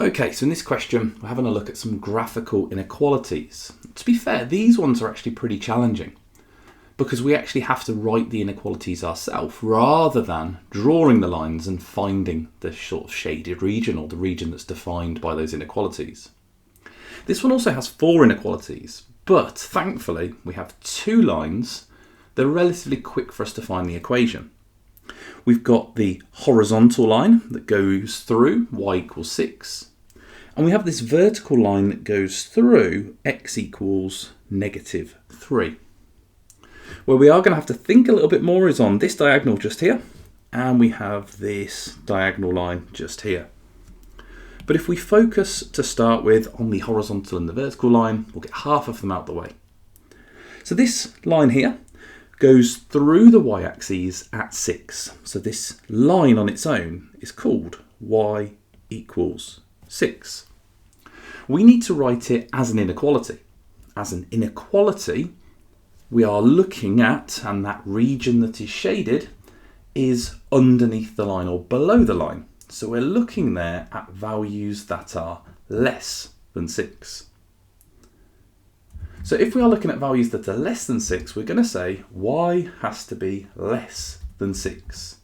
Okay, so in this question, we're having a look at some graphical inequalities. To be fair, these ones are actually pretty challenging because we actually have to write the inequalities ourselves rather than drawing the lines and finding the sort of shaded region or the region that's defined by those inequalities. This one also has 4 inequalities, but thankfully we have 2 lines that are relatively quick for us to find the equation. We've got the horizontal line that goes through y equals 6, and we have this vertical line that goes through x equals negative 3. Where we are going to have to think a little bit more is on this diagonal just here, and we have this diagonal line just here. But if we focus to start with on the horizontal and the vertical line, we'll get half of them out the way. So this line here goes through the y-axis at 6. So this line on its own is called y equals 6. We need to write it as an inequality. As an inequality, we are looking at, and that region that is shaded is underneath the line or below the line. So we're looking there at values that are less than 6. So if we are looking at values that are less than 6, we're going to say y has to be less than 6.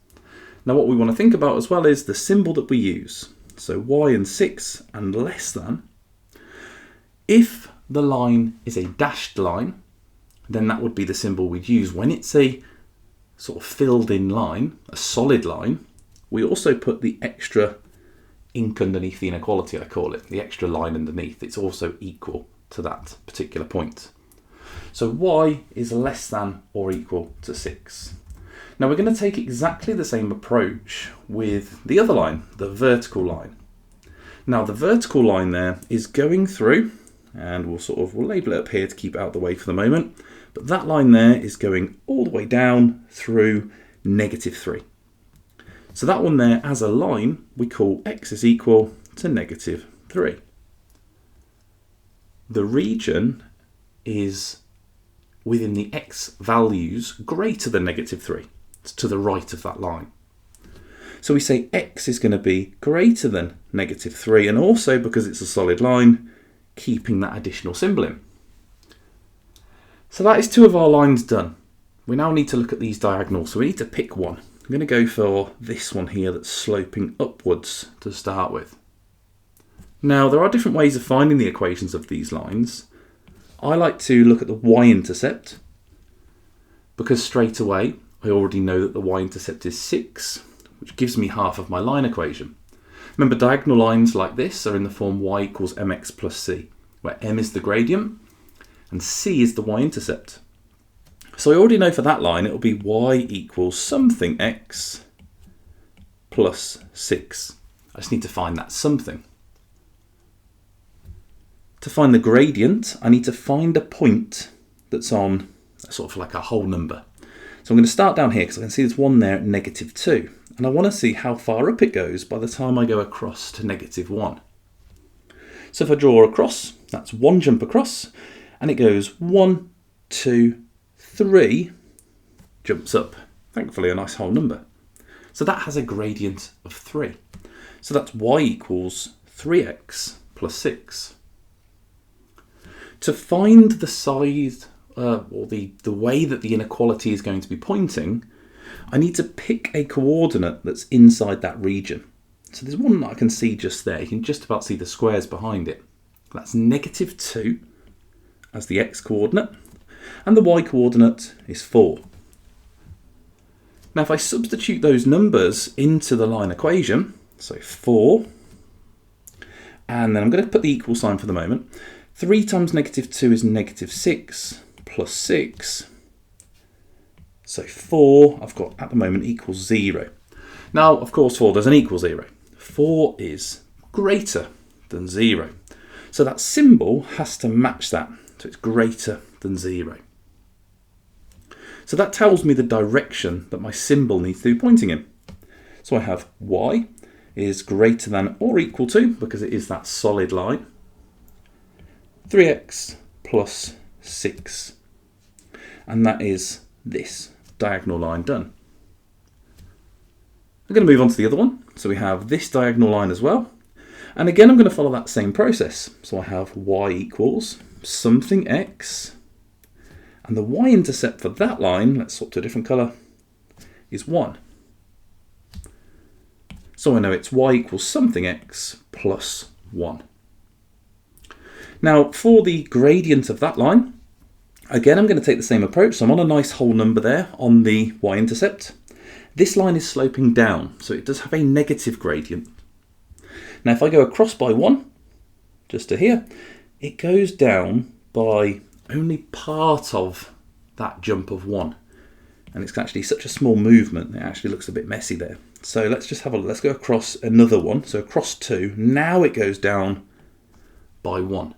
Now what we want to think about as well is the symbol that we use. So y and 6 and less than. If the line is a dashed line, then that would be the symbol we'd use. When it's a sort of filled in line, a solid line, we also put the extra ink underneath the inequality, I call it, the extra line underneath. It's also equal to that particular point. So y is less than or equal to 6. Now we're going to take exactly the same approach with the other line, the vertical line. Now the vertical line there is going through, and we'll label it up here to keep it out of the way for the moment, but that line there is going all the way down through negative 3. So that one there as a line we call x is equal to negative 3. The region is within the x values greater than negative 3. It's to the right of that line. So we say x is going to be greater than negative 3, and also because it's a solid line, keeping that additional symbol in. So that is 2 of our lines done. We now need to look at these diagonals, so we need to pick one. I'm going to go for this one here that's sloping upwards to start with. Now there are different ways of finding the equations of these lines. I like to look at the y-intercept because straight away I already know that the y-intercept is 6, which gives me half of my line equation. Remember, diagonal lines like this are in the form y equals mx plus c, where m is the gradient and c is the y-intercept. So I already know for that line it will be y equals something x plus 6. I just need to find that something. To find the gradient, I need to find a point that's on sort of like a whole number. So I'm going to start down here because I can see there's one there at negative 2. And I want to see how far up it goes by the time I go across to negative 1. So if I draw across, that's one jump across, and it goes 1, 2, 3 jumps up. Thankfully a nice whole number. So that has a gradient of 3. So that's y equals 3x plus 6. To find the size or the way that the inequality is going to be pointing, I need to pick a coordinate that's inside that region. So there's one that I can see just there. You can just about see the squares behind it. That's negative 2 as the x coordinate, and the y coordinate is 4. Now if I substitute those numbers into the line equation, so 4, and then I'm going to put the equal sign for the moment. 3 times negative 2 is negative 6 plus 6. So 4, I've got at the moment equals 0. Now, of course, 4 doesn't equal 0. 4 is greater than 0. So that symbol has to match that. So it's greater than 0. So that tells me the direction that my symbol needs to be pointing in. So I have y is greater than or equal to, because it is that solid line, 3x plus 6. And that is this diagonal line done. I'm going to move on to the other one. So we have this diagonal line as well. And again, I'm going to follow that same process. So I have y equals something x, and the y-intercept for that line, let's swap to a different colour, is 1. So I know it's y equals something x plus 1. Now for the gradient of that line, again I'm going to take the same approach. So I'm on a nice whole number there on the y-intercept. This line is sloping down, so it does have a negative gradient. Now if I go across by 1, just to here, it goes down by only part of that jump of 1. And it's actually such a small movement, it actually looks a bit messy there. So let's just have a look. Let's go across another one. So across 2, now it goes down by 1.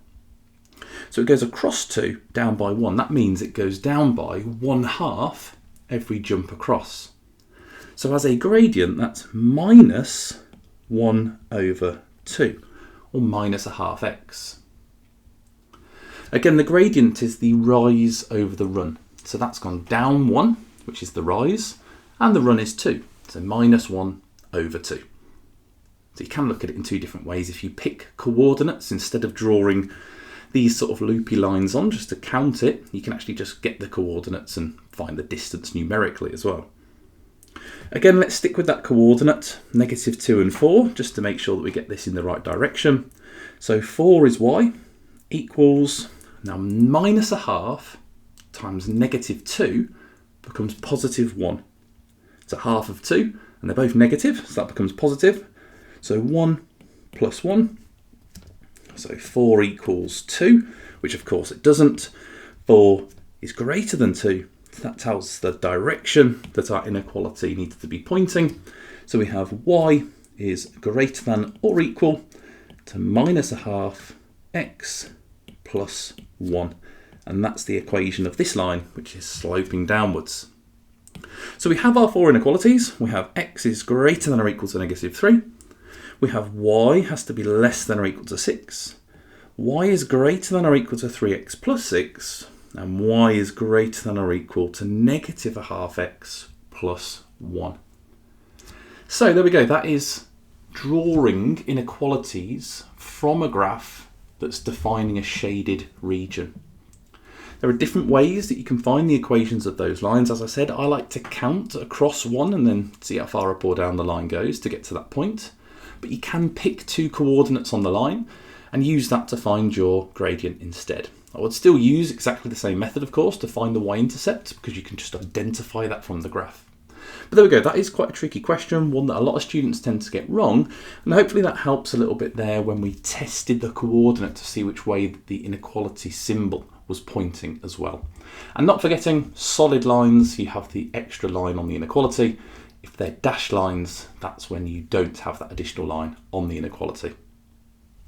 So it goes across 2, down by 1. That means it goes down by 1/2 every jump across. So as a gradient, that's minus 1/2, or minus a half x. Again, the gradient is the rise over the run. So that's gone down 1, which is the rise, and the run is 2. So minus 1/2. So you can look at it in two different ways. If you pick coordinates instead of drawing these sort of loopy lines on just to count it, you can actually just get the coordinates and find the distance numerically as well. Again, let's stick with that coordinate, -2 and 4, just to make sure that we get this in the right direction. So 4 is y equals, now minus a half times -2 becomes positive 1. It's a half of 2, and they're both negative, so that becomes positive. So 1 plus 1, so 4 equals 2, which of course it doesn't. 4 is greater than 2. That tells us the direction that our inequality needs to be pointing. So we have y is greater than or equal to minus a half x plus 1. And that's the equation of this line, which is sloping downwards. So we have our 4 inequalities. We have x is greater than or equal to -3. We have y has to be less than or equal to 6. Y is greater than or equal to 3x plus 6. And y is greater than or equal to negative a half x plus 1. So there we go. That is drawing inequalities from a graph that's defining a shaded region. There are different ways that you can find the equations of those lines. As I said, I like to count across one and then see how far up or down the line goes to get to that point. But you can pick 2 coordinates on the line and use that to find your gradient instead. I would still use exactly the same method, of course, to find the y-intercept, because you can just identify that from the graph. But there we go, that is quite a tricky question, one that a lot of students tend to get wrong, and hopefully that helps a little bit there when we tested the coordinate to see which way the inequality symbol was pointing as well. And not forgetting, solid lines, you have the extra line on the inequality. If they're dashed lines, that's when you don't have that additional line on the inequality.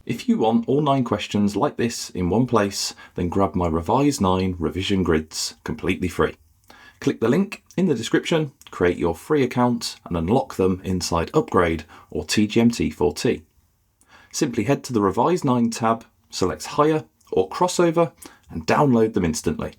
If you want all 9 questions like this in one place, then grab my Revise 9 revision grids completely free. Click the link in the description, create your free account and unlock them inside Upgrade or TGMT4T. Simply head to the Revise 9 tab, select Higher or Crossover and download them instantly.